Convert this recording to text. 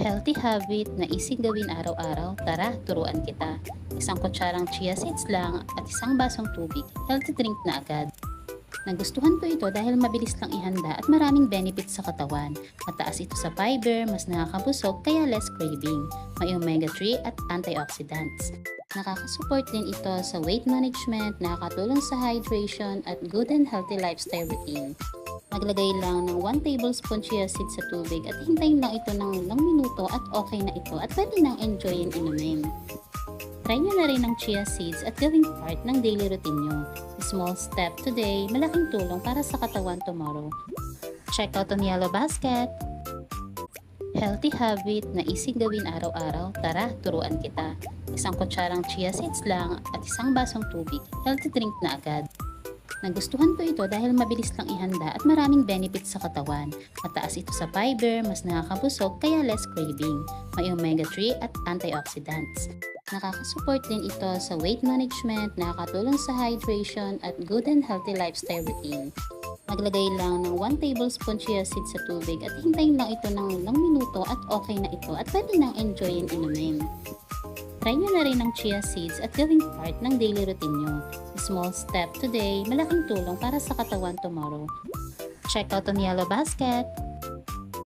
Healthy habit na easy gawin araw-araw, tara turuan kita. Isang kutsarang chia seeds lang at isang basong tubig, healthy drink na agad. Nagustuhan ko ito dahil mabilis lang ihanda at maraming benefits sa katawan. Mataas ito sa fiber, mas nakakabusog kaya less craving. May omega-3 at antioxidants. Nakakasupport din ito sa weight management, nakakatulong sa hydration at good and healthy lifestyle routine. Maglagay lang ng 1 tablespoon chia seeds sa tubig at hintayin lang ito ng ilang minuto at okay na ito at pwede nang enjoyin inumin. Try nyo na rin ang chia seeds at gawing part ng daily routine nyo. A small step today, malaking tulong para sa katawan tomorrow. Check out on Yellow Basket! Healthy habit na easy gawin araw-araw, tara turuan kita. Isang kutsarang chia seeds lang at isang basong tubig, healthy drink na agad. Nagustuhan ko ito dahil mabilis lang ihanda at maraming benefits sa katawan. Mataas ito sa fiber, mas nakakabusog kaya less craving. May omega-3 at antioxidants. Nakakasupport din ito sa weight management, nakakatulong sa hydration at good and healthy lifestyle routine. Maglagay lang ng 1 tablespoon chia seeds sa tubig at hintayin lang ito ng ilang minuto at okay na ito at pwede nang enjoyin inumin. Try nyo na rin ang chia seeds at gawing part ng daily routine nyo. A small step today, malaking tulong para sa katawan tomorrow. Check out on Yellow Basket!